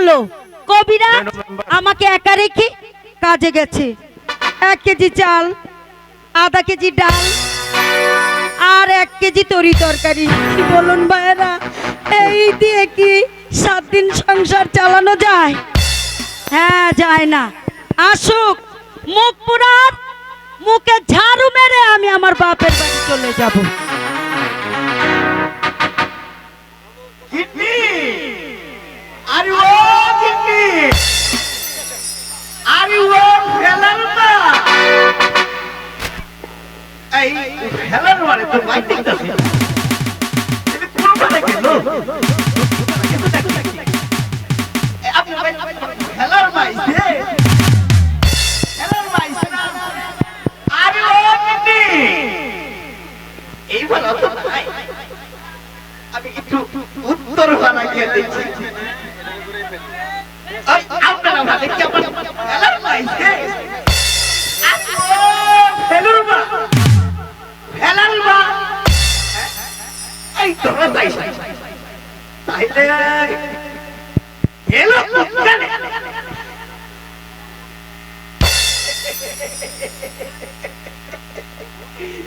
হলো? কবিরাজ আমাকে একা রেখে কাজে গেছে। 1 কেজি চাল, আধা কেজি ডাল আর 1 কেজি তরি তরকারি। কি বলুন ভাইরা, এই দিয়ে কি 7 দিন সংসার চালানো যায়? হ্যাঁ, যায় না। আসুক, মুখ পুরার মুখে ঝাড়ু মেরে আমি আমার বাপের বাড়ি চলে যাব। আমি একটু উত্তর বানা গিয়ে দেখছি আপনারা ভালো কি আমার খেলার পাইছে খেলার মা এই তো তাইলে এলো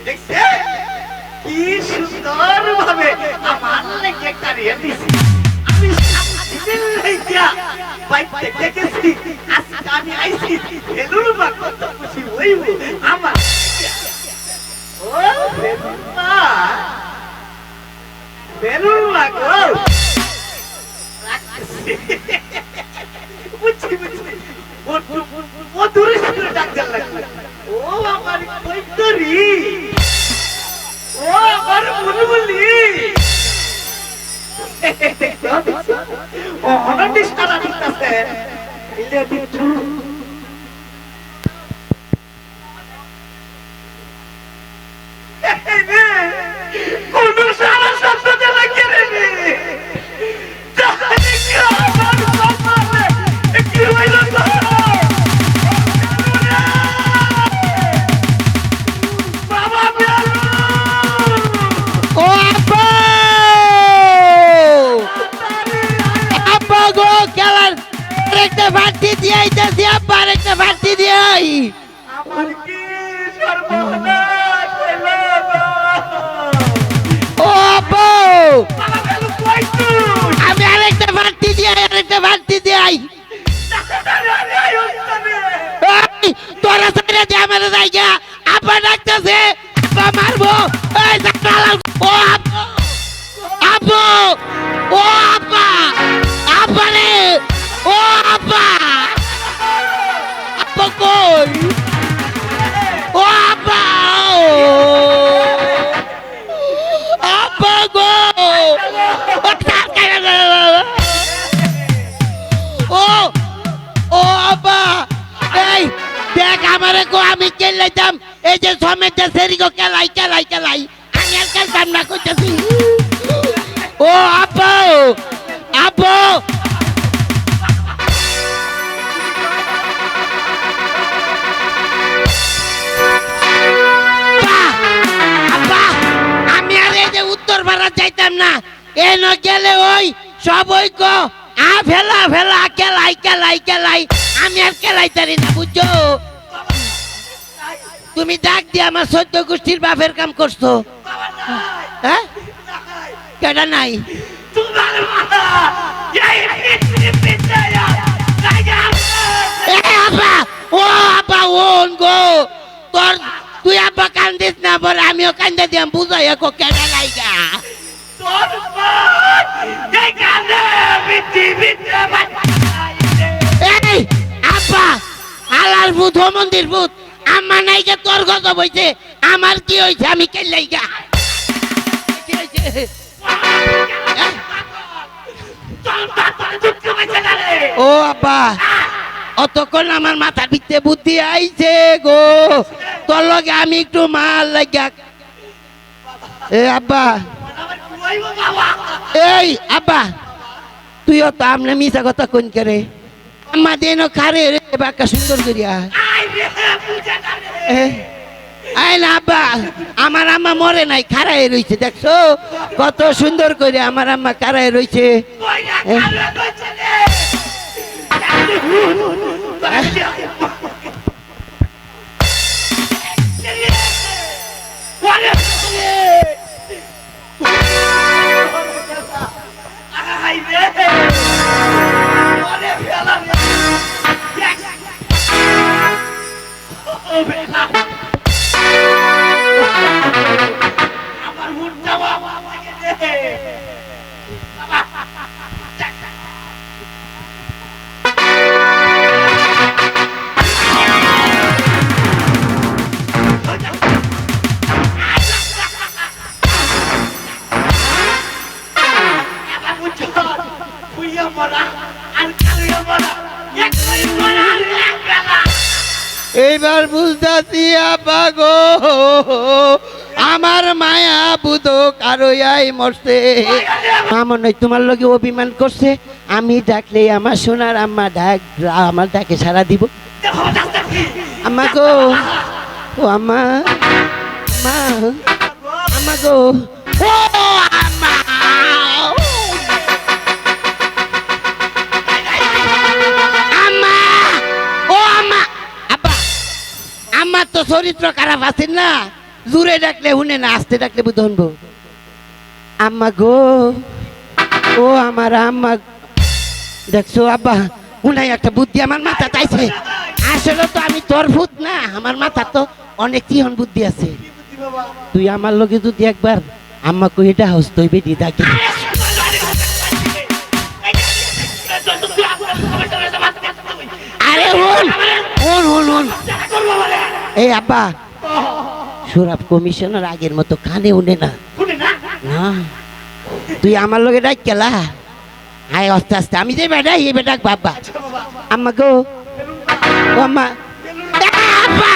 দেখছে কি সুন্দর ভাবে আমার লেগে কারিয়ে দিছি। আমি বাইতে দেখেছি, আজকে আমি আইছি ফেলুর মা কত খুশি হইব আমার। ও ফেলুর মা, ফেলুর মা গো, বুঝছি বুঝছি, মধুরে সুরে ডাক দেন লাগবে। ও আমার কৈতরি, ও আমার বুলবুলি, ও অনন্যি সারা দিতেছে। ইলে দিচ্ছু কোন সারা শব্দ দেলা কেরে রে জানি কি আমার সমালে কি হইল তো বাবা বেলু। ও আব্বা, আব্বা গো, খেলার আরেকটা বাড়তি দিয়ে আইতাছি আব্বা, আরেকটা বাড়তি দিয়ে আই। আমার কি সর্বনাশ হইল গো। ও আব্বা, বাবা বেলু কই তুই? আমি আরেকটা বাড়তি দিয়ে আই, আরেকটা বাড়তি দিয়ে আই। এই, তোরা সাইরা দে আমার জায়গা, আব্বা ডাকতেছে, আব্বা মারবো। এই জানালা, ও আব্বা, আব্বু, ও আব্বা, আব্বা রে, ও আব্বা, আব্বা কই, ও আব্বা, আব্বা গো, ও ও আব্বা, এই দেখ আমারে গো, আমি খেলাইতাম এই যে সমেতে সেরি গো, খেলাই খেলাই খেলাই, আমি আর খেলতাম না কইতাছি। ও আব্বা, আব্বু, আব্বা, আমি আর এই যে উত্তর ভারত যাইতাম না, এন গেলে ওই সব ওই গো আ ফেলা ফেলা খেলাই খেলাই খেলাই, আমি আর খেলাইতারি না, বুঝছো? তুমি ডাক দিয়ে আমার 14 গোষ্ঠীর বাপের কাম করছো। হ্যাঁ, কেডা নাই? তোমার মাথা এই পিছায়া লাগা। এ আব্বা, ও আব্বা, ওন গো, তোর তুই আব্বা কান্দিস না, বলে আমিও কান্দে দিয়াম, বুঝাই কো কেডা লাইগা। তোর মা এই কানে বিটি বিটি বাচ্চাইছে। এই আব্বা, আলার ভূত, মন্দির ভূত, আমার নাইগা তোর কথা বইছে, আমার কি হইছে, আমি কে লাইগা? কি হইছে? তোর বাবা দুঃখ পাইছে না রে। ও আব্বা, অতক্ষণ আমার মাথার ভিতরে বুদ্ধি আইছে গো, তোর লগে আমি একটু মাল লাগা। এ আব্বা, আমার কইবো বাবা। এই আব্বা, তুইও তো আমনে মিছা কথা কোন করে, আম্মা দেন খারে রে বাক্কা সুন্দর করিয়া। আই রে বুঝা না রে। আই না আব্বা, আমার আম্মা মরে নাই, খাড়ায় রইছে, দেখছো কত সুন্দর করে আমার আম্মা খাড়ায় রইছে। কইরা কারে কইছে রে। আমার মুখটা বাবা লাগে রে। আমার মুখটা খুইয়া মরা আর কালিয়া মরা একই মরা এক বেলা। এইবার বুঝতাছি আব্বা গো, আমার মায়া বুধো কারোয়াই মরছে। আমার নয় তোমার লগে অভিমান করছে, আমি ডাকলে আমার সোনার আম্মা আমার ডাকে সারা দিব। আম্মা গো, ও আম্মা, মা, আম্মা গো, ও আম্মা, আম্মা, ও আম্মা। আব্বা, আমার তো চরিত্র খারাপ আছে না, জুড়ে ডাকলে শুনে না, আস্তে ডাকলে বুঝ শুনবো। আম্মা গো, ও আমার আম্মা। দেখছো আব্বা, উনাই একটা বুদ্ধি আমার মাথা চাইছে। আসলে তো আমি তোর ভূত না, আমার মাথা তো অনেক চিহন বুদ্ধি আছে। তুই আমার লগে যদি একবার আম্মা কই এটা হাউস তুই বেটি ডাকি। আরে হন হন হন হন, এই আব্বা, সুরাব কমিশনার আগের মতো কানে উনে না। না, তুই আমার লগে ডাক কেলা। আয় আস্তে আস্তে, আমি যে বেটা এই বেটাক বাবা। আম্মা গো, ও আম্মা। আব্বা,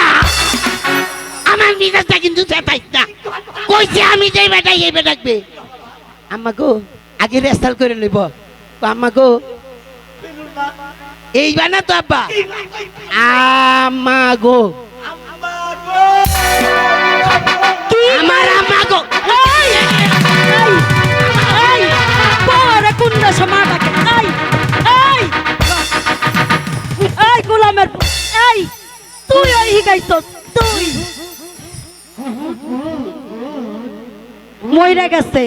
আমার মিজাজটা কিন্তু চেতাইস না, কইছে আমি যে বেটা এই বেটাকবে। আম্মা গো, আগে রেস্টাল করে লইব। আম্মা গো, এই বানা তো আব্বা। আম্মা গো, আমার আম্মা গো। তুই ওই হিগাইছ, তুই মইরা গেছে।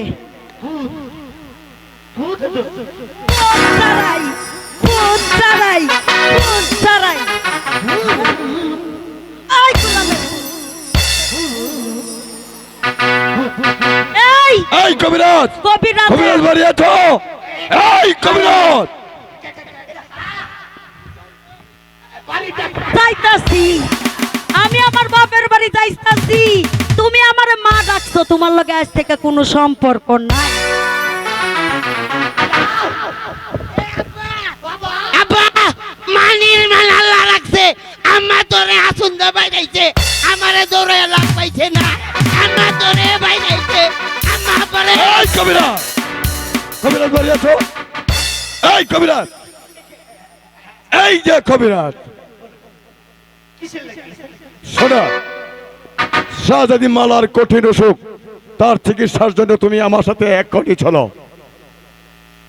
এই কবিরাজ, কবিরাজ বাড়ি আছো? এই কবিরাজ, যাইতাছি আমি আমার বাপের বাড়ি যাইতাছি। তুমি আমার মা ডাকছো, তোমার লগে আজ থেকে কোনো সম্পর্ক নাই। আব্বা, মানির মান আল্লাহ রাখছে। আম্মা তোরে আসুন দা বাইরাইছে, আমারে দৌড়ে লাগ পাইছে না। আম্মা তোরে বাইরাইছে, আম্মা পরে। এই কবিরাজ, কবিরাজ বাড়ি আছো? এই কবিরাজ, এই যে কবিরাজ, শোনা, শাহজাদি মালার কঠিন অসুখ, তার চিকিৎসার জন্য তুমি আমার সাথে এক কোটি চলো।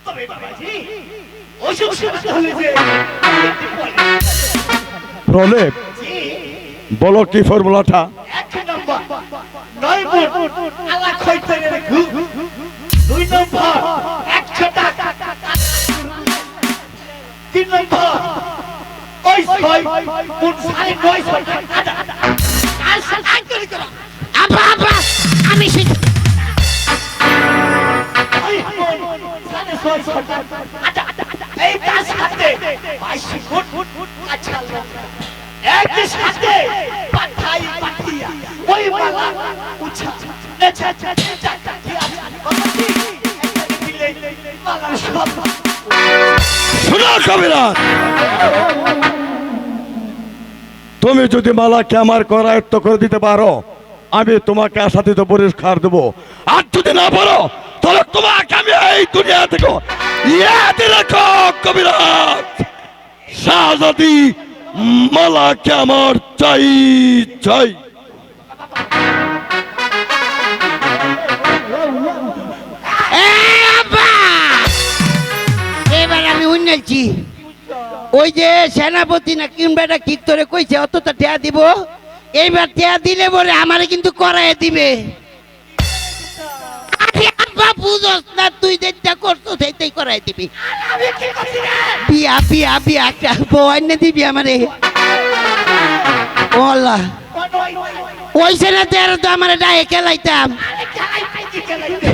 তবে বাবাজি, অসুখ সুস্থ হলে যে প্রলেপ, বলো কি ফর্মুলাটা? এক নম্বর 9 ফুট আলা খৈতরের ঘু, 2 নম্বর 100 টাকা, 3 নম্বর ওই 6 ফুট 950 টাকা। আর সাথে করে করো। আব্বা, আব্বা, আমি শিখি। ওই 650 টাকা। এই তার সাথে 22 ফুট আচ্ছা এক সাথে পাঠাই পাঠিয়া ওই মালা উচ্ছা নেছা চাচা কি আছে বাবাজি একটা দিলে মালা সব। শোনো কবিরাজ, তুমি যদি মালাকে আমার করায়ত্ত করে দিতে পারো, আমি তোমাকে আশাতীত পুরস্কার দেবো। আর যদি না পারো, তাহলে তোমাকে আমি এই দুনিয়া থেকে ইয়াতে রাখো। কবিরাজ, শাহজাদি মালাকে আমার চাই চাই। এ আব্বা, এবার আমি উন্নতি। ওই যে সেনাপতি না কিংবাটা কি করে কইছে অতটা টেয়া দিব, এইবার টেয়া দিলে বলে আমারে কিন্তু করায় দিবে। আরে আব্বা বুঝস না, তুই যেটা করছো সেইটাই করায় দিবি। আমি কি করছি রে? বিয়া বিয়া বিয়া একটা বউ আইনে দিবি আমারে। ওলা ওই সেনাতে তো আমারে ডায়ে খেলাইতাম। আরে খেলাই পাইছি খেলাইতে।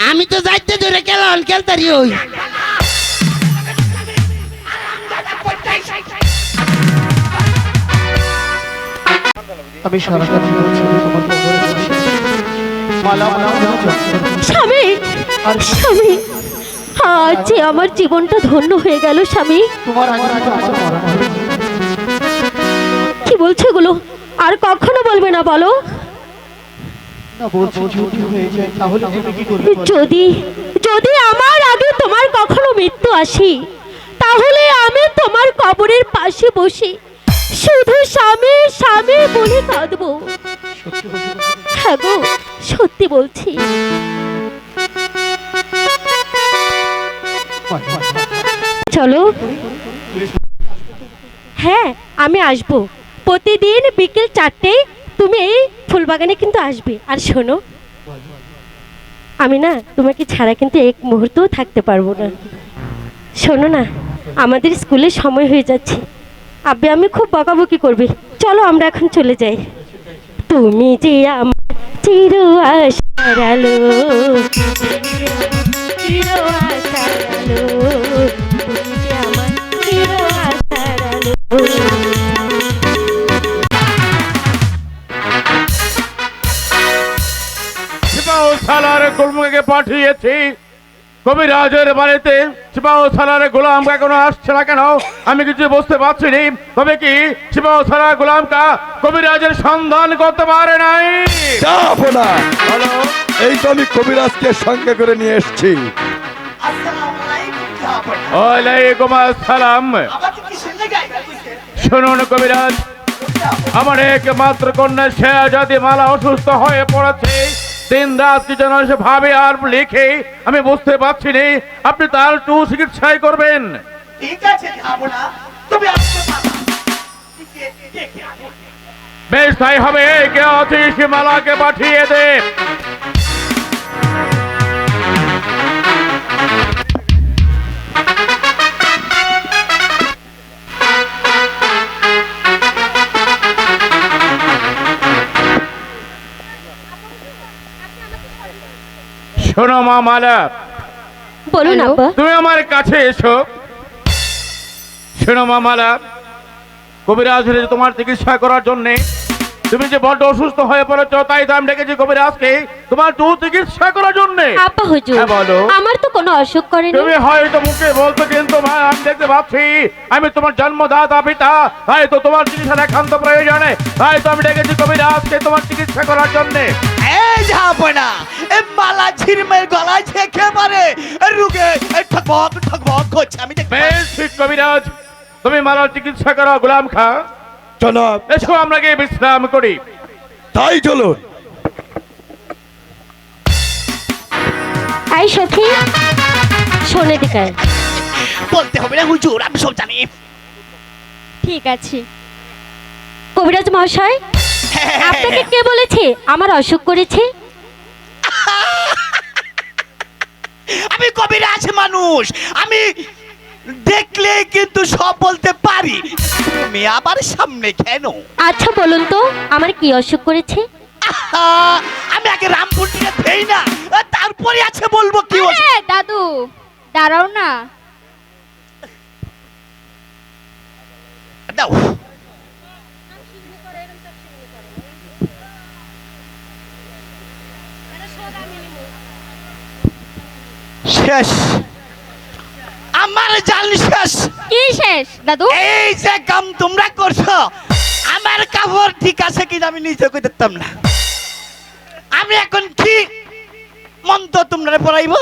আমি তো যাইতে ধরে খেলাম খেলতারি ওই। আমি সারা রাত ধরে তোমার কবরে বসে মালা মালা স্বামী স্বামী, আজ যে আমার জীবনটা ধন্য হয়ে গেল স্বামী। তোমার আগে তো আমার মরা মরা। কি বলছো এগুলো? আর কখনো বলবে না বলো। না বলছি যদি হয়ে যায় তাহলে তুমি কি করবে বলো? যদি যদি আমার আগে তোমার কখনো মৃত্যু আসি, তাহলে আমি তোমার কবরের পাশে বসে শুধু স্বামী স্বামী বলে কাঁদবো। সত্যি বলছো? হ্যাঁ গো, সত্যি বলছি। চলো। হ্যাঁ, আমি আসবো প্রতিদিন বিকেল 4টেয়। তুমি এই ফুলবাগানে কিন্তু আসবে। আর শোনো, আমি না তোমাকে ছাড়া কিন্তু এক মুহূর্তও থাকতে পারবো না। শোনো না, আমাদের স্কুলের সময় হয়ে যাচ্ছে। আব্বে আমি খুব বকাবকি করবে। চলো আমরা এখন চলে যাই। তুমি যে আমার চির আশার আলো, চির আশার আলো, তুমি যে আমার চির আশার আলো। সিপাহ সালার গোলামকে পাঠিয়েছি কবিরাজের বাড়িতে। সিপাহ সালার গোলাম এখনো আসছে না কেন আমি কিছু বুঝতে পারছি নি। তবে কি সিপাহ সালার গোলামকা কবিরাজের সন্ধান করতে পারে নাই? যাবো না। এই তো আমি কবিরাজকে সঙ্গে করে নিয়ে এসেছি। আসসালামু আলাইকুম জাহাপনা। ওয়ালাইকুম আসসালাম। আমাকে কি শুনে গাইবা কইছে? শুনুন কবিরাজ, আমার একমাত্র কন্যা শেহাজাদি মালা অসুস্থ হয়ে পড়েছে। দিন রাত কি যেন সে ভাবে আর লিখে, আমি বুঝতে পারছি না। আপনি তার একটু চিকিৎসাই করবেন। ঠিক আছে জাহাপনা, তুমি আসতে পারো। দেখে আনো। বেশ তাই হবে। কে আছিস সে মালাকে পাঠিয়ে দে। শোনো মা মালা, বলুন আব্বা। তুমি আমার কাছে এসো। শোনো মা মালা, কবিরাজ এসেছে তোমার চিকিৎসা করার জন্য। তুমি যে বড্ড অসুস্থ হয়ে পড়েছো, তাই তো আমি ডেকেছি কবিরাজকে তোমার একটু চিকিৎসা করার জন্য। আব্বা হুজুর, হ্যাঁ, বলো। আমার তো কোনো অসুখ করেনি। তুমি হয়তো মুখে বলছো, কিন্তু মা আমি দেখতে পাচ্ছি আমি তোমার জন্মদাতা পিতা। তাই তো তোমার চিকিৎসার একান্ত প্রয়োজনে, তাই তো আমি ডেকেছি কবিরাজকে তোমার চিকিৎসা করার জন্য। এই জাহাপনা, এই মালা ঝিরমের গলায় ঝেঁকে মারে রুগে ঠকবক ঠকবক করছে। আমি দেখতে বেশ ঠিক কবিরাজ, তুমি মালার চিকিৎসা করো গোলাম খা। জনাব, এসো আমরা গিয়ে বিশ্রাম করি। তাই চলুন। আই সখী, শোনে দিকার। বলতে হবে না হুজুর, আমি সব জানি। ঠিক আছে। কবিরাজ মহাশয়, আপনাকে কে বলেছে আমার অসুখ করেছে? আমি কবিরাজ মানুষ, আমি দেখলে কিন্তু সব বলতে পারি। তুমি আবার সামনে কেন? আচ্ছা বলুন তো, আমার কি অসুখ করেছে? আহা, আমি আগে রামপুর থেকে দেই না, তারপরে আছে বলবো কি হয়েছে। দাদু দাঁড়াও না। দাও। শেষ, আমার জাল শেষ। কি শেষ দাদু? এই যে কাম তোমরা করছো, আমার কাপড় ঠিক আছে কিনা আমি নিজে কই দেখতাম না। আমি এখন কি মন্ত্র তোমরা পড়াইব?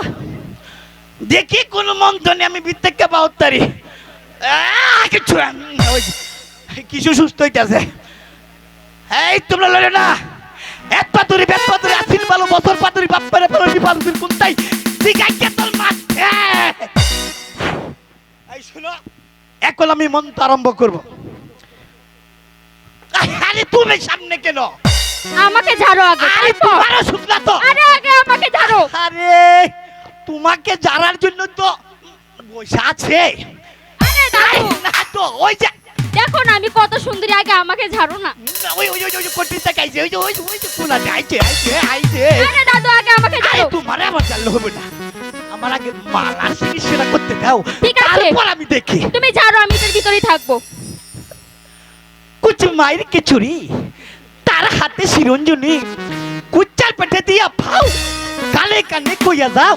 দেখি কোন মন্ত্র নিয়ে আমি বিত্তেকে পাওয়ারি। কিছু কিছু সুস্থ হইতেছে। এই তোমরা লড়ে না, এক পাতুরি বেত পাতুরি আসিল ভালো বছর পাতুরি বাপ পারে পাতুরি পাতুরি কোনটাই ঠিক আছে তোর মাছ। এই শুনো, এখন আমি মন্ত্র আরম্ভ করব। আরে তুমি সামনে কেন? আমাকে ঝাড়ো আগে আরে তারপর। তোমারও শুকনা তো। আরে আগে আমাকে ঝাড়ো। আরে তোমাকে জানার জন্য তো বসে আছে। আরে দাদু না তো ওই যে দেখো না আমি কত সুন্দরী, আগে আমাকে ঝাড়ো না। ওই কোটিটা কাইছে, ওই যে কোনা আইছে। আরে দাদু আগে আমাকে আরে ঝাড়ো। তোমারে আমার জানলে হবে না, আমার আগে মালার চিকিৎসা করতে দাও, ঠিক আছে। তারপর আমি দেখি। তুমি ঝাড়ো, আমি এর ভিতরেই থাকবো। কুচ মায়ের কেচুরি, তার হাতে শিরঞ্জনী, কুচ্চার পেটে দিয়া ফাও, কালে কানে কইয়া দাও,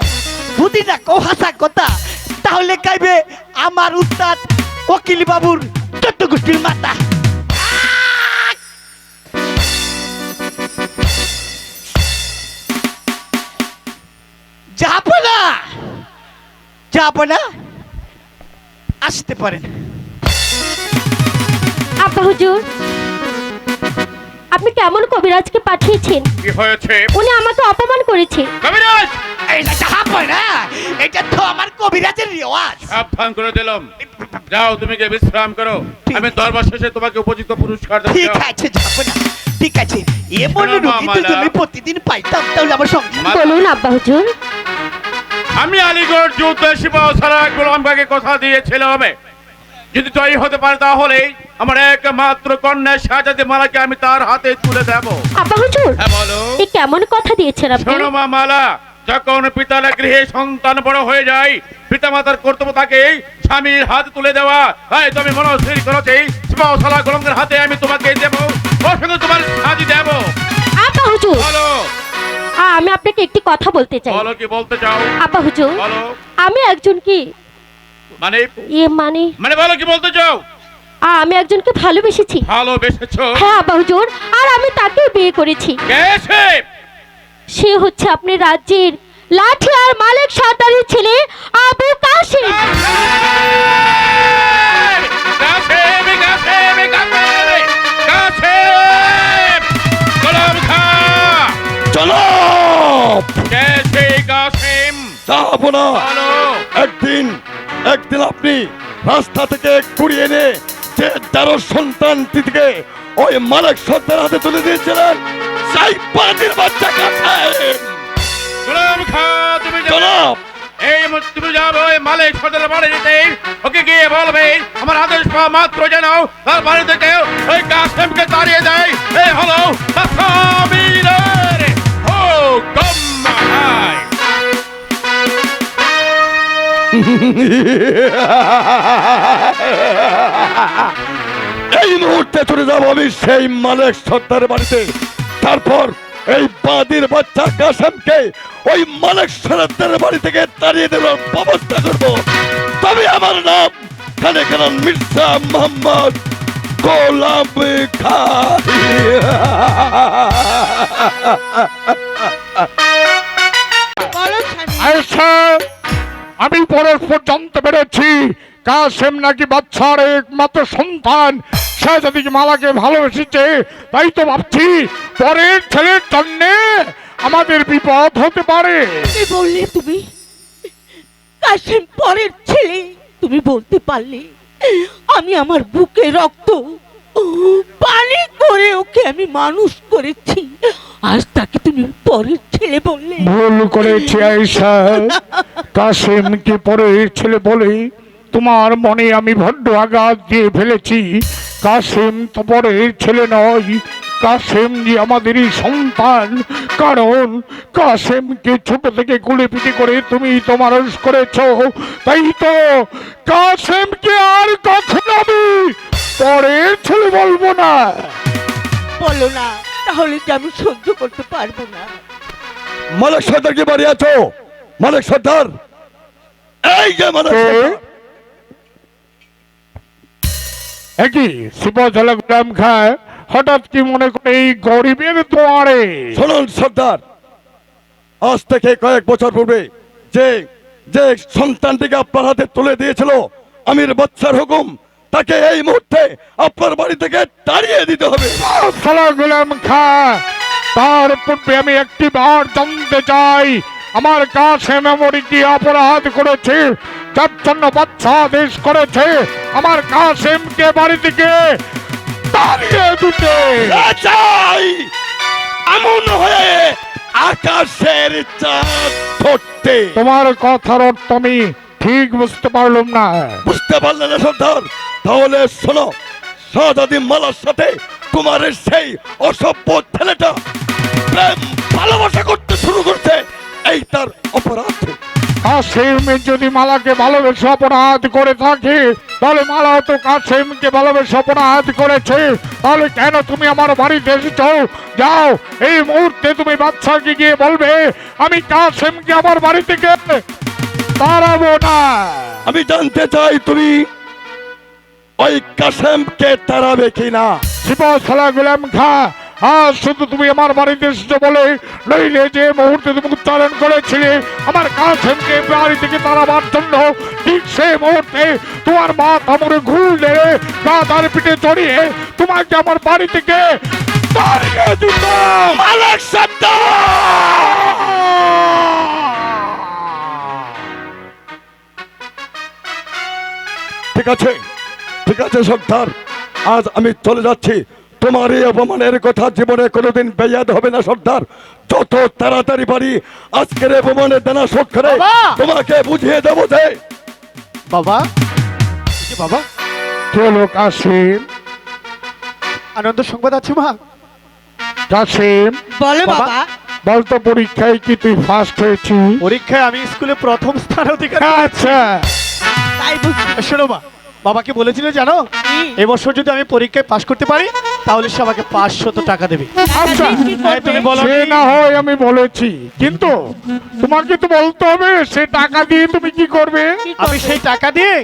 যদি না কো হাসা কথা, তাহলে কাইবে আমার উস্তাদ ওকিল বাবুর চট্ট গোষ্ঠীর মাথা। যাবো না, আসতে পারেন। আব্বা হুজুর, আপনি কেমন কবিরাজকে পাঠিয়েছেন? কি হয়েছে? উনি আমাকে অপমান করেছে। কবিরাজ, এইটা যাবো না, এটা তো আমার কবিরাজের রেওয়াজ। সাবধান করে দিলাম, যাও তুমি গিয়ে বিশ্রাম করো, আমি দরবার শেষে তোমাকে উপযুক্ত পুরস্কার দেব। ঠিক আছে, যাবো না, ঠিক আছে। এমন শোনো রুগী মামারা, যদি প্রতিদিন পাইতাম তাহলে আমার সংসার। বলুন আব্বা হুজুর। আমি আলিগড় যুদ্ধে শিবসারা গোলামকে কথা দিয়েছিলাম, যদি তাই হতে পারে তাহলে আমার একমাত্র কন্যা শাহজাদি মালাকে আমি তার হাতে তুলে দেব। আব্বা হুজুর, হ্যাঁ বলো। এই কেমন কথা দিয়েছেন আপনি? শোনো মা মালা, যখন পিতার গৃহে সন্তান বড় হয়ে যায়, পিতা মাতার কর্তব্য থাকে স্বামীর হাত তুলে দেওয়া। হ্যাঁ, তুমি মনস্থির করেছি শিবসারা গোলামদের হাতে আমি তোমাকে দেব, ওর সঙ্গে তোমার সাজি দেব। আব্বা হুজুর, বলো আমি আপনাকে একটি কথা বলতে চাই। বলো, কি বলতে চাও? আব্বা হুজুর, বলো। আমি একজন কি মানে মানে বলো, কি বলতে চাও? আমি একজনকে ভালোবেসেছি। ভালোবেসেছো? হ্যাঁ আব্বা হুজুর, আর আমি তাকে বিয়ে করেছি। কে সে? সে হচ্ছে আপনি রাজ্যের লাঠি আর মালিক সর্দারের ছেলে আবু কাশিম। কাসেম, কাসেম, কাসেম, কাসেম! গোলাম খা! জনাব, কে সে কাসেম? যাবো না। বলো। একদিন আপনি রাস্তা থেকে কুড়িয়ে এনে যে 13 সন্তানটিকে ওই মালিক সর্দার হাতে তুলে দিয়েছিলেন, সেই পানির বাচ্চা কাসেম। গোলাম খা, তুমি যাও। জনাব, তুমি যাবো ওই মালিক সর্দারের বাড়িতে, ওকে গিয়ে বলবে আমার আদেশ পাওয়া মাত্র যেন তার বাড়ি থেকে ওই কাসেমকে তাড়িয়ে দেয়। এই হলো কাসেমের হুকুম। এই মুহূর্তে চলে যাব আমি সেই মালিক সর্দারের বাড়িতে, তারপর এই বাদির বাচ্চা কাসেমকে ওই মালিক সর্দারের বাড়ি থেকে তাড়িয়ে দেওয়ার ব্যবস্থা করব। তবে আমার নাম খানে খান মির্জা মোহাম্মদ গোলাম খা। আচ্ছা, আমি পরস্পর জানতে পেরেছি কাসেম নাকি বাচ্চার একমাত্র সন্তান শাহজাদিকে মালাকে ভালোবেসেছে। তাই তো ভাবছি পরের ছেলের জন্য আমাদের বিপদ হতে পারে। কি বললে তুমি? কাসেম পরের ছেলে? তুমি বলতে পারলে আমি আমার বুকে রক্ত পানি করে ওকে আমি মানুষ করেছি, আজ তাকে তুমি পরের ছেলে বললে? ভুল করেছি আয়েশা, কাসেমকে পরের ছেলে বলে তোমার মনে আমি বড্ড আঘাত দিয়ে ফেলেছি। কাসেম তো পরের ছেলে নয়, কাসেম যে আমাদেরই সন্তান। কারণ কাসেমকে ছোট থেকে কুলে পিটি করে তুমি তো মানুষ করেছ। তাই তো কাসেমকে আর কখনো আমি পরের ছেলে বলবো না। বলো না, তাহলে কি আমি সহ্য করতে পারবো না। মালিক সর্দার কি বাড়ি আছো? মালিক সর্দার, এই যে মালিক সর্দার। একই শিবজলা গোলাম খায় হঠাৎ কি মনে করে এই গরিবের দোয়ারে? শুনুন সর্দার, আজ থেকে কয়েক বছর পূর্বে যে যে সন্তানটিকে আপনার হাতে তুলে দিয়েছিল আমির বাচ্চার হুকুম, তাকে এই মুহূর্তে আপনার বাড়ি থেকে তাড়িয়ে দিতে হবে। সালা গোলাম খা, তার পূর্বে আমি একটি বার জানতে চাই আমার কাছে মেমোরি কি অপরাধ করেছে, যার জন্য বাচ্চা আদেশ করেছে আমার কাসেমকে বাড়ি থেকে তাড়িয়ে দিতে। চাই এমন হয়ে আকাশের চাঁদ ধরতে। তোমার কথার অর্থ আমি ঠিক বুঝতে পারলাম না। বুঝতে পারলে না সর্দার? তাহলে শোনো, শাহজাদি মালার সাথে তোমার সেই অসভ্য ছেলেটা প্রেম ভালোবাসা করতে শুরু করছে, এই তার অপরাধ। কাসেম যদি মালাকে ভালোবেসে অপরাধ করে থাকে, তাহলে মালাও তো কাসেমকে ভালোবেসে অপরাধ করেছে। তাহলে কেন তুমি আমার বাড়িতে এসেছো? যাও, এই মুহূর্তে তুমি বাচ্চাকে গিয়ে বলবে আমি কাসেমকে আমার বাড়ি থেকে তাড়াবো না। আমি জানতে চাই তুমি ওই কাসেমকে তাড়াবে কিনা। সিপাহসালা গোলাম খা, আজ শুধু তুমি আমার বাড়িতে এসেছো বলে, নইলে যে মুহূর্তে তুমি উচ্চারণ করেছিলে আমার কাসেমকে বাড়ি থেকে তাড়াবার জন্য, ঠিক সেই মুহূর্তে তোমার মা কামড়ে ঘুল দেবে, গাদার পিঠে চড়িয়ে তোমাকে আমার বাড়ি থেকে তাড়িয়ে দিত। মালিক সর্দার! ঠিক আছে, ঠিক আছে সর্দার, আজ আমি চলে যাচ্ছি। তোমার এই অপমানের কথা জীবনে কোনোদিন বেয়াদ হবে না সর্দার। যত তাড়াতাড়ি পারি আজকের অপমানের দানা শোধ করে বাবা! তোমাকে বুঝিয়ে দেবো যে। বাবা, বাবা, চলো কাসেম। আনন্দ সংবাদ আছে মা। কাসেম, বলো বাবা। বাবা। বলতো পরীক্ষায় কি তুই ফার্স্ট হয়েছিস? পরীক্ষায় আমি স্কুলে প্রথম স্থান অধিকার আচ্ছা, তাই বুঝি। শোনো মা, বাবাকে বলেছিল জানো, এবছর যদি আমি পরীক্ষায় পাশ করতে পারি তাহলে সে আমাকে 500 টাকা দেবে। আচ্ছা, কি এই তুমি করবে? বলো সে না হয় আমি বলেছি, কিন্তু তোমাকে তো বলতে হবে সে টাকা দিয়ে তুমি কি করবে। কি আমি করবে? সেই টাকা দিয়ে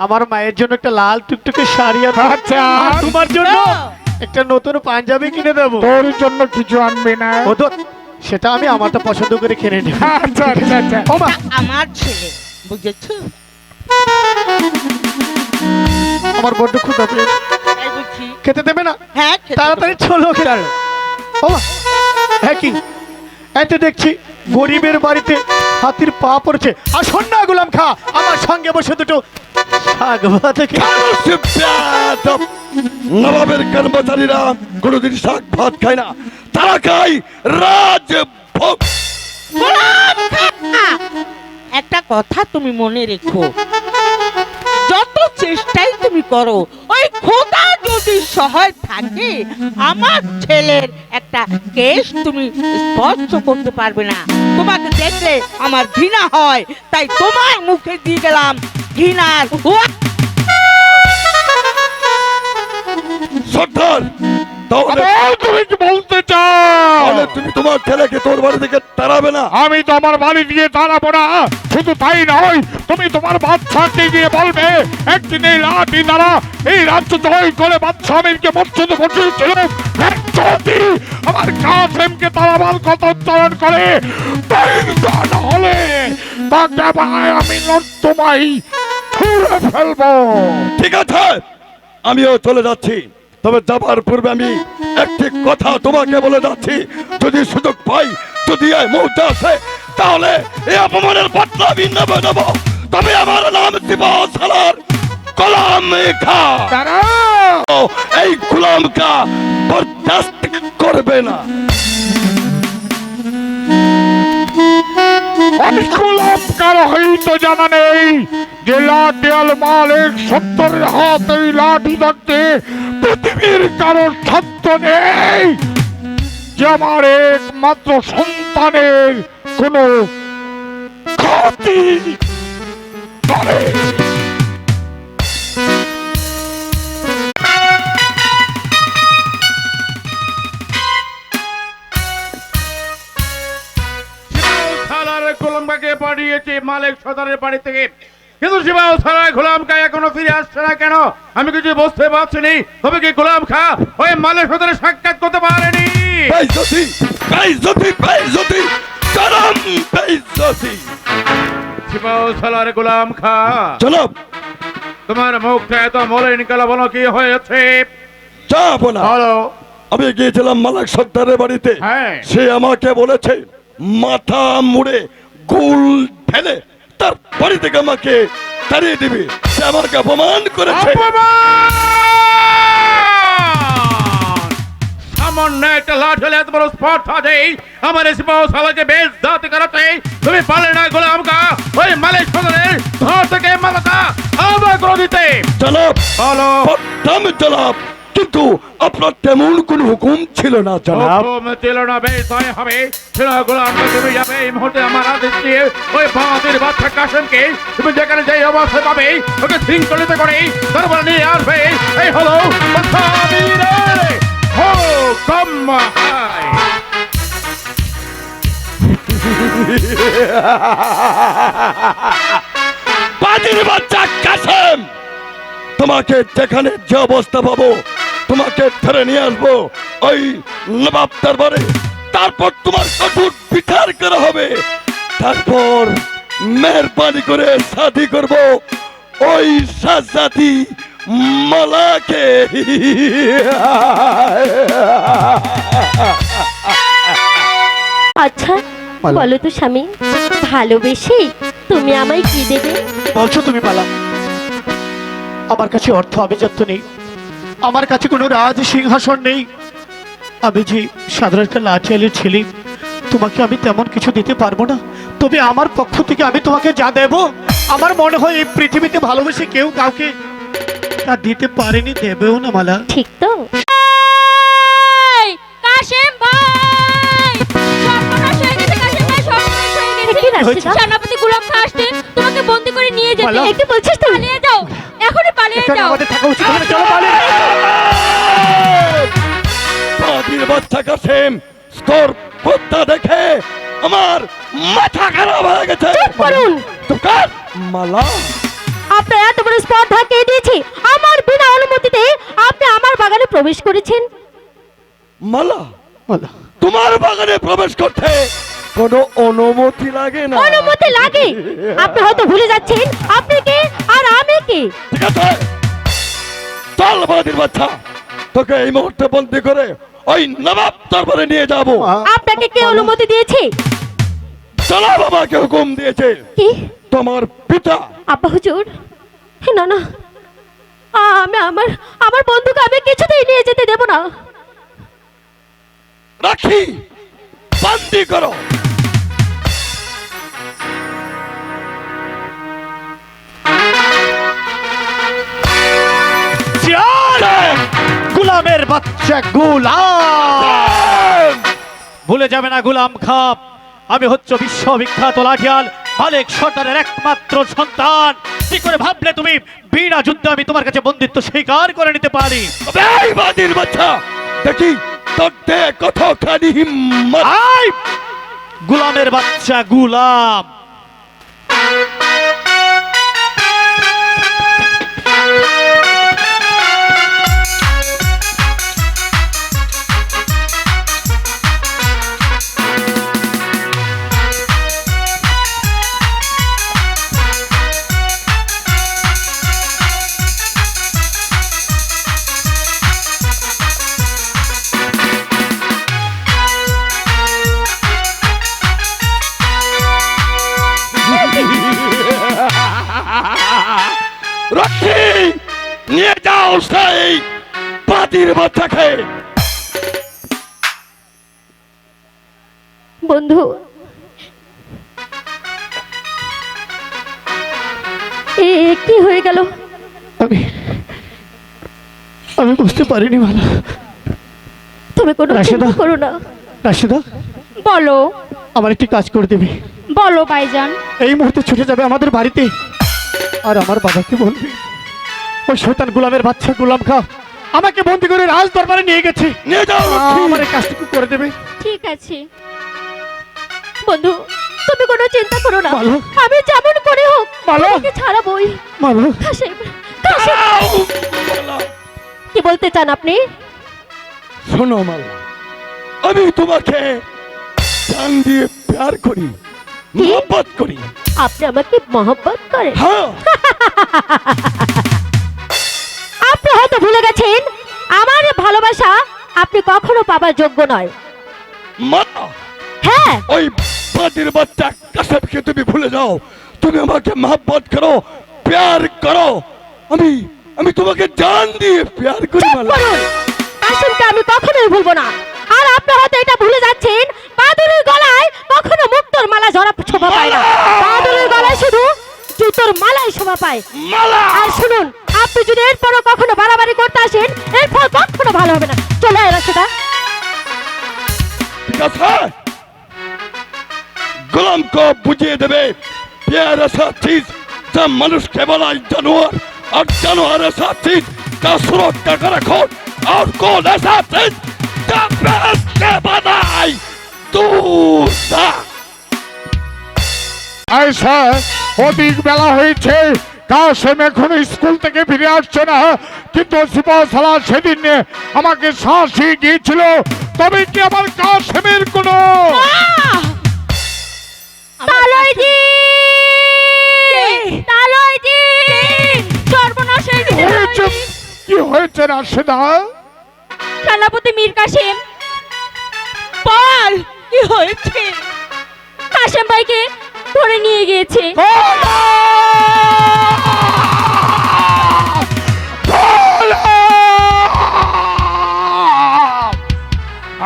আমার মায়ের জন্য একটা লাল টুকটুকে শাড়ি আর আচ্ছা, আর তোমার জন্য একটা নতুন পাঞ্জাবি কিনে দেবো। তোর জন্য কিছু আনবে না? ও তো সেটা আমি আমারটা পছন্দ করে কিনে নেব। আচ্ছা আচ্ছা আচ্ছা। ও মা, আমার ছেলে, বুঝেছো? আমার বড্ড ক্ষুধা পেয়েছে, তাই বুঝি। খেতে দেবে না? হ্যাঁ, খেতে তাড়াতাড়ি চলো চলো। ও মা, হ্যাঁ কি এতে দেখছি গরিবের বাড়িতে হাতির পা পড়েছে। আর শোন না গোলাম খা, আমার সঙ্গে বসে দুটো শাক ভাত খেয়ে নবাবের কর্মচারীরা কোনোদিন শাক ভাত খায় না, তারা খায় রাজভোগ। একটা কথা তুমি মনে রেখো, যত চেষ্টাই তুমি করো, ওই খোদা যদি সহায় থাকে, আমার ছেলের একটা কেশ তুমি স্পর্শ করতে পারবে না। তোমাকে দেখলে আমার ঘৃণা হয়, তাই তোমার মুখে দিয়ে গেলাম ঘৃণার সর্দার, তাহলে আবার তুমি কি বলতে চাও? তাহলে তুমি তোমার ছেলেকে তোর বাড়ি থেকে তাড়াবে না? আমি তো আমার বাড়ি দিয়ে দাঁড়াবো না। শুধু তাই নয়, তুমি তোমার বাচ্চাকে গিয়ে বলবে একদিন এই লাঠি দ্বারা এই রাজ্য জয় করে বাচ্চা আমিরকে মর্যাদা বসিয়েছিল, যদি আমার কাসেমকে তাড়াবার কথা উচ্চারণ করে হলে তাকে ভাই আমি তোমায় ছুঁড়ে ফেলবো। ঠিক আছে, আমিও চলে যাচ্ছি। তবে যাবার পূর্বে আমি একটি কথা তোমাকে বলে যাচ্ছি, যদি সুযোগ পাই, যদি এই মুহূর্তে আসে, তাহলে এই অপমানের বদলা আমি নেব। তবে আমার নাম সিপাহসালার গোলাম খা। দাঁড়াও, এই গোলাম খা বরদাস্ত করবে না। গোলাম কারো হয়তো জানা নেই যে লাঠিয়াল মালিক সত্তরের হাত এই লাঠি ধরতে পৃথিবীর কারো সাধ্য নেই যে আমার একমাত্র সন্তানের কোনো ক্ষতি করে। গোলামকে পাঠিয়েছে মালিক সর্দারের বাড়ি থেকে, কিন্তু সিপাহসালার গোলাম খা এখনো ফিরে আসছে না কেন আমি কিছু বুঝতে পারছি নি। তবে কি গোলাম খা ওই মালিক সর্দারের সাক্ষাৎ করতে পারেনি? বেইজ্জতি, বেইজ্জতি, বেইজ্জতি, চরম বেইজ্জতি। সিপাহসালার গোলাম খা, জনাব, তোমার মুখটা এত মলিন কালো, বলো কি হয়েছে? যাবো না। বলো। আমি গিয়েছিলাম মালিক সর্দারের বাড়িতে, হ্যাঁ। সে আমাকে বলেছে মাথা মুড়ে কুল ঢেলে তার বাড়ি থেকে আমাকে তাড়িয়ে দিবি। সে আমাকে অপমান করেছে। সামান্য একটা লাঠ হলে এত বড় স্পর্ধা দেই আমার সিপাহসালাকে বেশ জাতি করাতে তুমি পারলে না গোলাম খা ওই মালিক সদরের ঘর থেকে মালাটা আবার করে দিতে। জনাব, বলো। বদনাম জনাব, কিন্তু আপনার তেমন কোন হুকুম ছিল না জনাব। হুকুম ছিল না, বেশ তাই হবে। ছিল গোলামকে তুমি যাবে এই মুহূর্তে আমার আদেশ দিয়ে ওই বাঁধের বাচ্চা কাসেমকে তুমি যেখানে যাই অবস্থায় পাবে ওকে শৃঙ্খলিত করে তারপর নিয়ে আসবে। এই হলো বাদশাহীর হুকুম। বাজির বাচ্চা কাসেম, তোমাকে যেখানে যে অবস্থা পাবো তোমাকে ধরে নিয়ে আসবো ওই নবাব দরবারে। তারপর তোমার কঠোর বিচার করা হবে। তারপর মেহরবানি করে শাদি করব ওই শাহজাদি মালাকে। আচ্ছা বলো তো স্বামী, ভালোবেসে তুমি আমায় কি দেবে? বলছো তুমি মালা? আমার কাছে অর্থ আভিজাত্য নেই, আমার কাছে কোনো রাজ সিংহাসন নেই। আমি যে সাধারণ একটা লাঠিয়ালের ছেলে, তোমাকে আমি তেমন কিছু দিতে পারবো না। তবে আমার পক্ষ থেকে আমি তোমাকে যা দেব, আমার মনে হয় এই পৃথিবীতে ভালোবেসে কেউ কাউকে তা দিতে পারেনি, দেবেও না মালা। ঠিক তো? কাশেম ভাই, সর্বনাশ হয়ে গেছে। কাশেম ভাই, সর্বনাশ হয়ে গেছে। কি রাশিদা? সেনাপতি গোলাম খা আসছে তোমাকে বন্দি করে নিয়ে যেতে। মালা। কি বলছিস তুই? পালিয়ে যাও, এখনই পালিয়ে এখানে যাও। আমাদের থাকা উচিত হবে না, চলো পালিয়ে। বাজির বাচ্চা কাসেম, তোর হত্যা দেখে আমার মাথা খারাপ হয়ে গেছে। চুপ করুন। চুপ কর মালা। আপনার এত বড় স্পর্ধা কে দিয়েছে? আমার বিনা অনুমতিতে আপনি আমার বাগানে প্রবেশ করেছেন। মালা, মালা, তোমার বাগানে প্রবেশ করতে কোনো অনুমতি লাগে না। অনুমতি লাগে? আপনি হয়তো ভুলে যাচ্ছেন আপনি কে আর আমি কে। ঠিক আছে, চল বাজির বাচ্চা, তোকে এই মুহূর্তে বন্দি করে ওই নবাব দরবারে নিয়ে যাব। আপনাকে কে অনুমতি দিয়েছে? জনাব আমাকে হুকুম দিয়েছে, কি? তোমার পিতা। আব্বা হুজুর, না না, আমি আমার আমার বন্ধুকে আমি কিছুতেই নিয়ে যেতে দেব না। রাখি, বন্দি করো। গোলামের বাচ্চা গোলাম, ভুলে যাবে না গোলাম খাপ, আমি হচ্ছে বিশ্ববিখ্যাত লাঠিয়াল মালিক সর্দারের একমাত্র সন্তান। কি করে ভাবলে তুমি বিনা যুদ্ধে আমি তোমার কাছে বন্দিত্ব স্বীকার করে নিতে পারি? এই বাজির বাচ্চা, দেখি তোকে কতখানি হিম্মত। আই গোলামের বাচ্চা গোলাম, রাখি, নিয়ে যাও সেই বাজির বাচ্চাকে। বন্ধু, কি হয়ে গেল? আমি বুঝতে পারিনি মালা। তুমি কোনো রাশিদা। চিন্তা করো না। রাশিদা, বলো আমার একটি কাজ করে দেবে। বলো ভাইজান। এই মুহূর্তে ছুটে যাবে আমাদের বাড়িতে, আর আমার বাবাকে বলবে ওই শয়তান গোলামের বাচ্চা গোলাম খা আমাকে বন্দি করে রাজ দরবারে নিয়ে গেছে। নিয়ে যাও রাখি। আমার এই কাজটুকু করে দেবে। ঠিক আছে। বন্ধু, তুমি কোনো চিন্তা করো না, ভালো। আমি যেমন করে হোক ভালো। তোমাকে ছাড়াবই। মালো, কাশেম, কাশেম, যাও, মালা। কি বলতে চান আপনি? শোনো মালা, আমি তোমাকে জান দিয়ে প্যার করি, মোহব্বত করি। আপনি আমাকে মহব্বত করেন? হ্যাঁ, আপনি হয়তো ভুলে গেছেন আমার ভালোবাসা আপনি কখনো পাবার যোগ্য নয়। মালা, হ্যাঁ, ওই বাতির বাচ্চা কাসেমকে তুমি ভুলে যাও। তুমি আমাকে মহব্বত করো, প্যার করো। আমি আমি তোমাকে জান দিয়ে প্যার করি মালা। বলুন কাশেমকে আমি কখনোই ভুলবো না। আর আপনি হয়তো এটা ভুলে যাচ্ছেন, বাদুরের গলায় কখনো মুক্তোর মালা জড়া শোভা পায় না, বাদুরের গলায় শুধু জুতোর মালাই শোভা পায়। মালা আর শুনুন, আপনি যদি এরপরও কখনো বাড়াবাড়ি করতে আসেন, এর ফল কখনো ভালো হবে না। চলে আয় রাশেদা। ঠিক আছে, গোলাম को বুঝিয়ে দেবে प्यार ऐसा चीज जब मनुष्य के बना जानवर और जानवर ऐसा चीज का स्रोत कर रखो और कौन ऐसा चीज जब प्यास के बनाई दूसरा। আয়সা অধিক বেলা হয়েছে, কাশেম এখন স্কুল থেকে ফিরে আসছে না, কিন্তু সিপাহসালা সেদিন আমাকে শাসিয়ে গিয়েছিল। তবে কি আমার কাশেমের কোনো সর্বনাশ হয়ে গেছে হয়েছে? কি হয়েছে রাশেদা? সেনাপতি মীর কাসেম, বল কি হয়েছে? কাসেম ভাইকে ধরে নিয়ে গিয়েছে।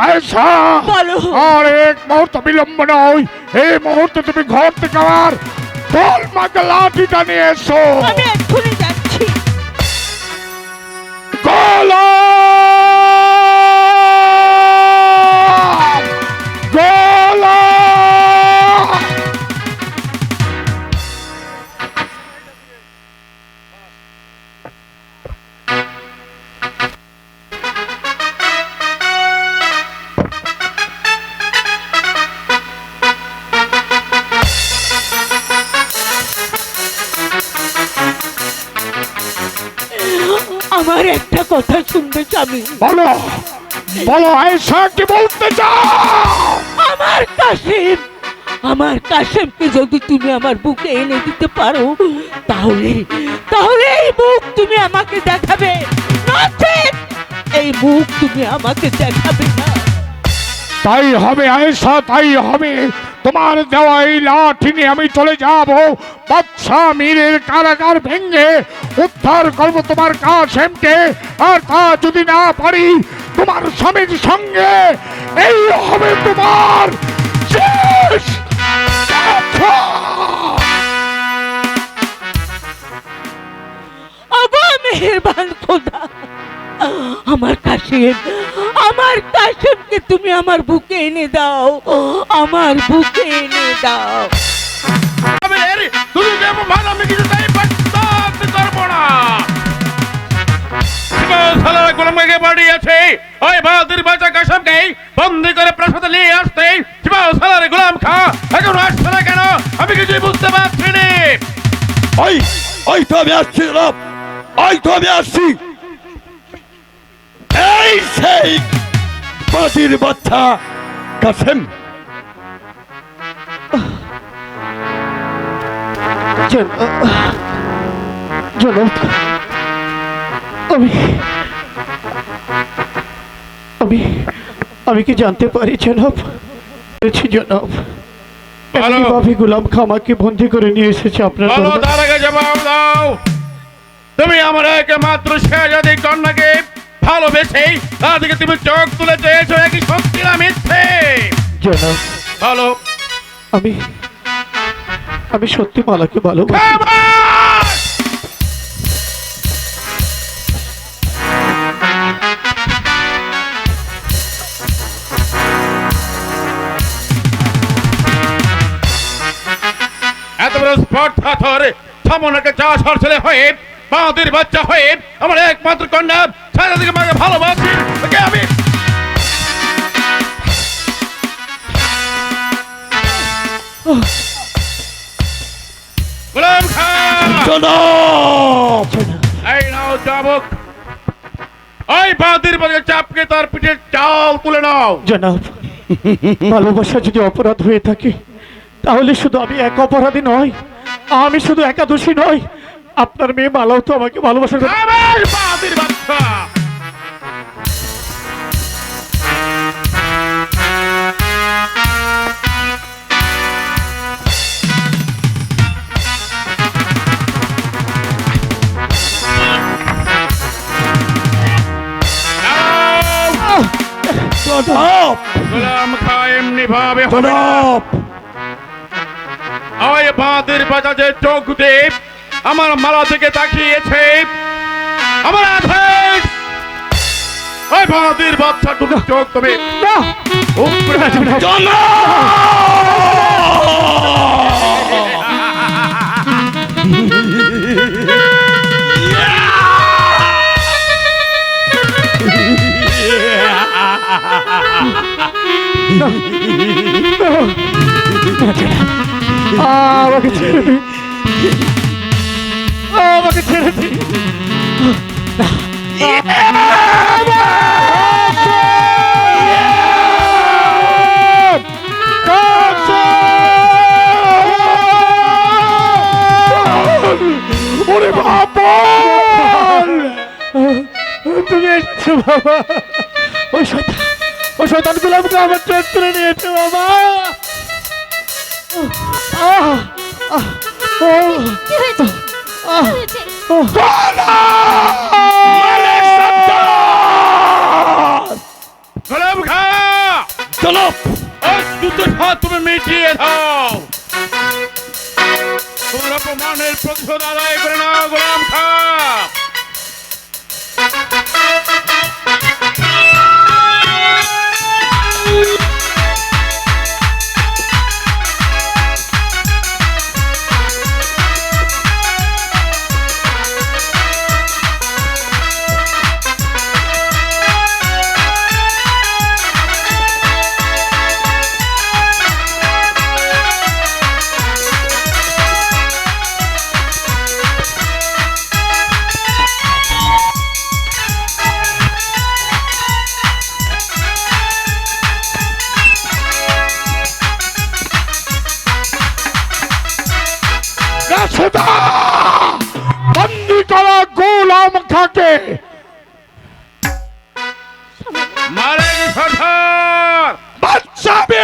আয়সা বলো। আর এক মুহূর্ত বিলম্ব নয়, এই মুহূর্তে তুমি ঘর থেকে আমার বল মাকে লাঠিটা নিয়ে এসো। আমি এক্ষুনি যাচ্ছি। গোলাম! গোলাম! আমার একটা কথা শুনবে স্বামী? বলো বলো আয়েশা, কি বলতে চাও? আমার কাশেমকে যদি তুমি আমার বুকে এনে দিতে পারো, তাহলে তাহলে এই মুখ তুমি আমাকে দেখাবে, নচেৎ এই মুখ তুমি আমাকে দেখাবে না। তাই হবে আয়েশা, তাই হবে। তোমার দেওয়া এই লাঠি নিয়ে আমি চলে যাব, বাদশাহ মীরের কারাগার ভেঙে উদ্ধার করব তোমার কাশেমকে। আর তা যদি না পারি, তোমার স্বামীর সঙ্গে এই হবে তোমার শেষ দেখা। ওগো মেহেরবান খোদা, আমার কাশেমকে তুমি আমার বুকে এনে দাও, আমার বুকে এনে দাও। তুমি যেমন ভালো, আমি কিছুতেই বরদাস্ত করবো না। সিপাহসালার গোলামকে পাঠিয়েছে ওই বাহাদুর বাচ্চা কাশেমকে বন্দি করে প্রাসাদে নিয়ে আসতে। সিপাহসালার গোলাম খা এখন আসছে না কেন, আমি কিছুই বুঝতে পারছি না। ওই ওই তো আমি আসছি জনাব, ওই তো আমি আসছি। এই সেই বাতির বাচ্চা কাসেম। জনাব, আমি আমি আমি কি জানতে পারি জনাব? জনাব, বলো। কিভাবে গোলাম খা আমাকে বন্দি করে নিয়ে এসেছে আপনার বলো, দরবারে? তার আগে জবাব দাও। তুমি আমার একমাত্র শেহজাদি কন্যাকে ভালোবেসে তাদেরকে তুমি চোখ তুলে চেয়েছো, একই সত্যি না মিথ্যে? জনাব, বলো। আমি আমি সত্যি মালাকে ভালোবাসি। খামোশ! এত বড় স্পর্ধা তোর সামনাকে চাষার ছেলে হয়ে, বাহাদুর বাচ্চা হয়ে আমার একমাত্র কন্যা শেহজাদিকে আমাকে ভালোবাসি, ওকে আমি গোলাম খান। জনাব এই নাও চাবুক, ওই বাহাদুর বাচ্চা চাপকে তার পিঠে চাল তুলে নাও। জনাব, ভালোবাসা যদি অপরাধ হয়ে থাকে, তাহলে শুধু আমি এক অপরাধী নয়, আমি শুধু একাদশী নয়, আপনার মেয়ে মালাও তো আমাকে ভালোবাসা করে। আমার বাহাদুর বাচ্চা জনাব গোলাম খা এমনি ভাবে হবে না। জনাব ওই বাঁধের বাজাজে চোখ দিয়ে আমার মালা থেকে তাকিয়েছে আমার আদেশ। ওই বাঁধের বাচ্চা তুমি চোখ তুমি উপরে আমাকে ছেড়ে দিন, আমাকে ছেড়ে দিন। ওরে বাবা তুমি এসেছো বাবা, ওই শয়তান গুলামকে আমার চরিত্রে নিয়েছে বাবা। কি হয়েছে? কি হয়েছে? গোলাম খা জনাব ওই দুটো হাত তুমি মিটিয়ে দাও। তোমরা প্রমাণের প্রতিশোধ আদায় করে নাও গোলাম খা। বন্দি করা গোলাম খাকে। মারে সর্দার বাঁচাবে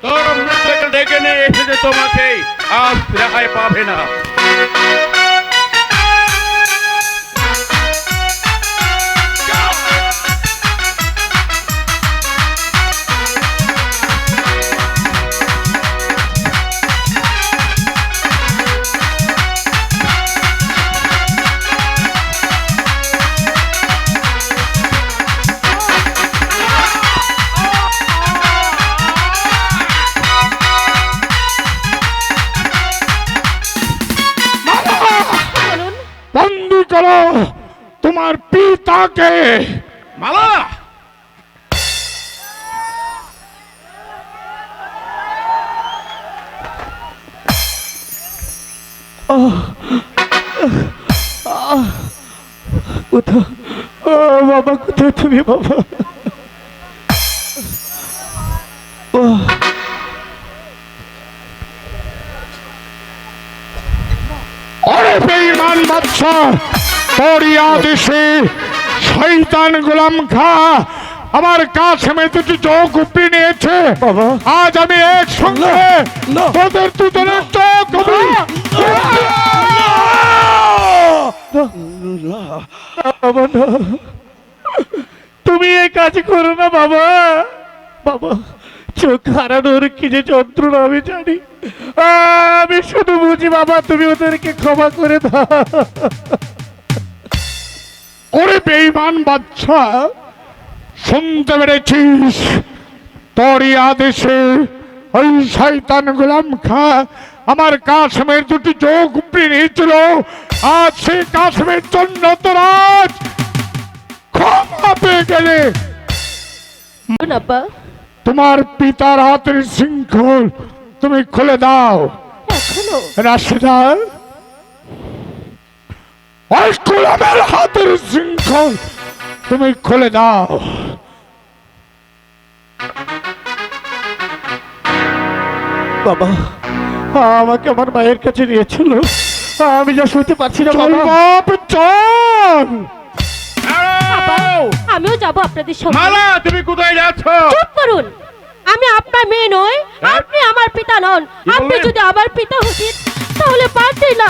তোর মৃত্যুকে ডেকে নিয়ে এসেছে তোমাকে, আজ রেহাই পাবে না। বন্দি করো তোমার পিতাকে। মালা কোথায় ও বাবা, কোথায় তুমি বাবা? অরে বেঈমান বাদশা, তোরই আদেশে শয়তান গোলাম খা আমার কাশেমের দুটি চোখ উপড়ে নিয়েছে। বাবা। আজ আমি একসঙ্গে না। তোদের দুজনের চোখ উপড়ে বাবা না, তুমি এই কাজ করো না বাবা। বাবা, চোখ হারানোর কি যে যন্ত্রণা আমি জানি। আমি শুধু বুঝি বাবা, তুমি ওদেরকে ক্ষমা করে দাও। ওরে বেঈমান বাদশা, শুনতে পেরেছিস? তোরই আদেশে ওই শয়তান গোলাম খা আমার কাশেমের দুটি চোখ উপড়ে নিয়েছিল। আজ সেই কাশেমের জন্য তোরা আজ ক্ষমা পেয়ে গেলে। আব্বা, তোমার পিতার হাতের শৃঙ্খল তুমি খুলে দাও। এখনো রাশেদা, ওই গোলামের হাতের শৃঙ্খল তুমি খুলে দাও। বাবা, আমাকে আমার মায়ের কাছে নিয়েছিল, আমি যা শুনতে পারছি না চল বাবা। বাপ চল। দাঁড়াও! আমিও যাব আপনাদের সঙ্গে। মালা তুমি কোথায় যাচ্ছ? চুপ করুন, আমি আপনার মেয়ে নই, আপনি আমার পিতা নন। আপনি বললেন? যদি আমার পিতা হতেন তাহলে পারতেন না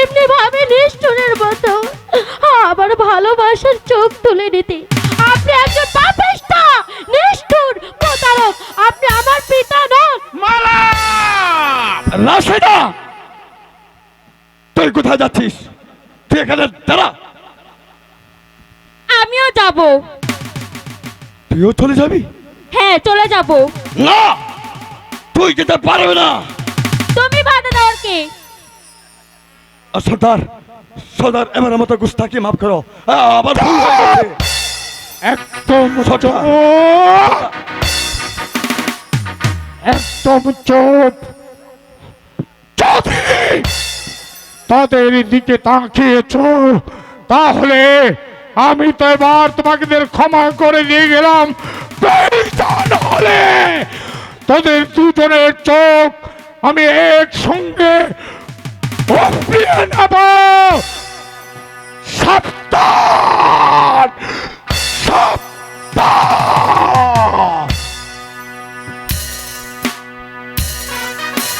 এমনি ভাবে নিষ্ঠুরের মতো আমার ভালোবাসার চোখ তুলে নিতে। আপনি একজন পাপিষ্ঠ, নিষ্ঠুর, প্রতারক। আপনি আমার পিতা নন। মালা! রাশেদা, তুই কোথায় যাচ্ছিস? তুই এখানে দাঁড়া। আমিও যাব। তুইও চলে যাবি? হ্যাঁ, চলে যাব। না, তুই যেতে পারবে না। তুমি বাধা দাও কে? সর্দার, সর্দার, এবার মতো গুস্তাকি মাফ করো। আবার ভুল হয়ে গেছে। একদম সর্দার, একদম চুপ। যদি তাদের দিকে তাকিয়েছ তাহলে আমি তো এবার তোমাদের ক্ষমা করে দিয়ে গেলাম। প্রয়োজন হলে তাদের দুজনের চোখ আমি একসঙ্গে উপড়িয়ে নেব। সাবধান, সাবধান।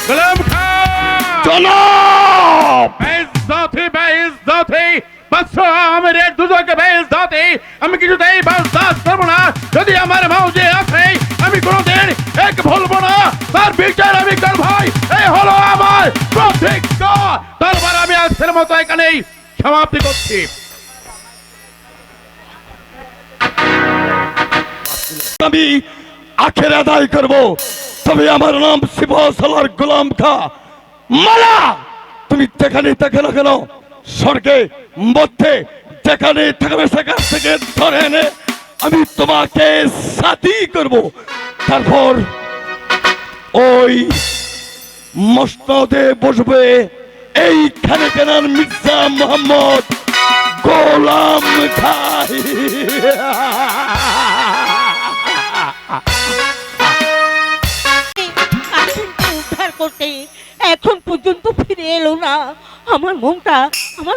গোলাম খা! জনাব! বেইজ্জতি! বাদশা আমিরের দুজনকে বেইজ্জতি! আমি কিছুতেই বরদাস্ত করব না। যদি আমার মৌজে আছে, আমি কোনোদিন এক ভুলবো না। তার বিচার আমি করব। এই হলো আমার প্রতিজ্ঞা। তারপর আমি আজকের মতো এখানেই সমাপ্তি করছি। আমি আখের আদায় করব। তবে আমার নাম শিবসালার গোলাম খা। মালা, তুমি যেখানে থাকে না কেন, স্বর্গে মধ্যে যেখানে থাকবে সেখান থেকে ধরে এনে আমি তোমাকে সাথী করব। তারপর ওই মসনদে বসবে এইখানে কেনার মির্জা মোহাম্মদ গোলাম খা। কাশিমকে উদ্ধার করতে এখন পর্যন্ত ফিরে এলো না। আমার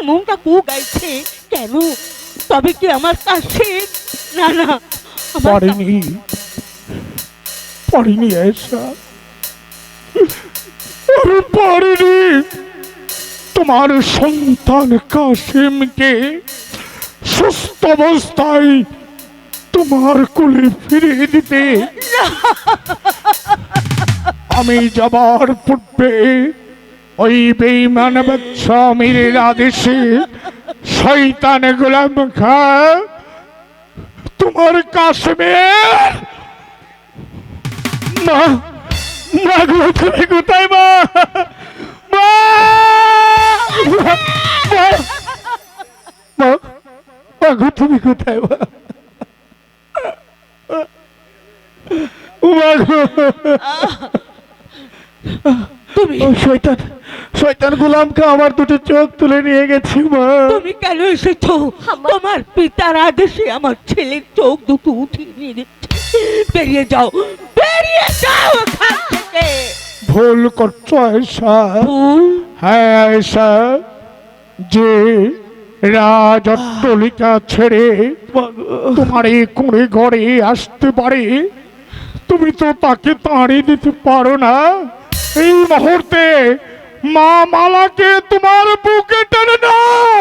মনটা কু গাইছে কেন? তবে কি আমার কাশিম? না না, পারিনি এসা, আমি পারিনি তোমার সন্তান কাশিমকে সুস্থ অবস্থায় তোমার কোলে ফিরিয়ে দিতে। আমি যাবার পূর্বে ওই বেঈমান বাদশা আমিরের আদেশে শয়তান গোলাম খা তোমার কাশ্মীর মা, মা গো, তুমি কোথায় মা? মা, মা, মা, মা গো, তুমি কোথায় মা? মা গো, তুমি শয়তান গোলাম খা আমার দুটো চোখ তুলে নিয়ে গেছে মা। তুমি কেন এসেছো? তোমার পিতার আদেশে আমার ছেলের চোখ দুটো উঠিয়ে নিয়ে দিচ্ছে। বেরিয়ে যাও, বেরিয়ে যাও এখান থেকে। ভুল করছো আয়েশা। ভুল? হ্যাঁ আয়েশা, যে রাজ অট্টালিকা ছেড়ে তোমার এই কুঁড়ে ঘরে আসতে পারে, তুমি তো তাকে তাড়িয়ে দিতে পারো না। এই মুহূর্তে মা মালাকে তোমার বুকে টেনে নাও।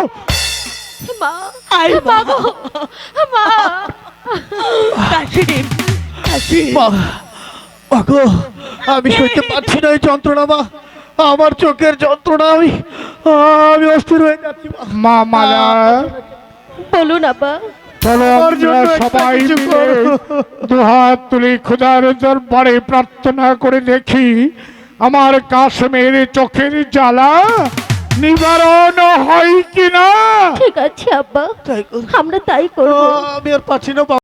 মা, আয় মা বাবা। গো, মা। কাশিম, কাশিম। মা গো, আমি সইতে পারছি না এই যন্ত্রণা মা। আমার চোখের যন্ত্রণা, আমি অস্থির হয়ে যাচ্ছি মা। মা মালা, বলুন আব্বা। চলো আমার জন্য আমরা একটা সবাই কিছু মিলে করো। দুহাত তুলে খোদার দরবারে প্রার্থনা করে দেখি আমার কাশ্মীর চোখের জ্বালা নিবারণ হয় কিনা। ঠিক আছে আব্বা, তাই করো। আমরা তাই করবো। আমি আর পাচ্ছি না।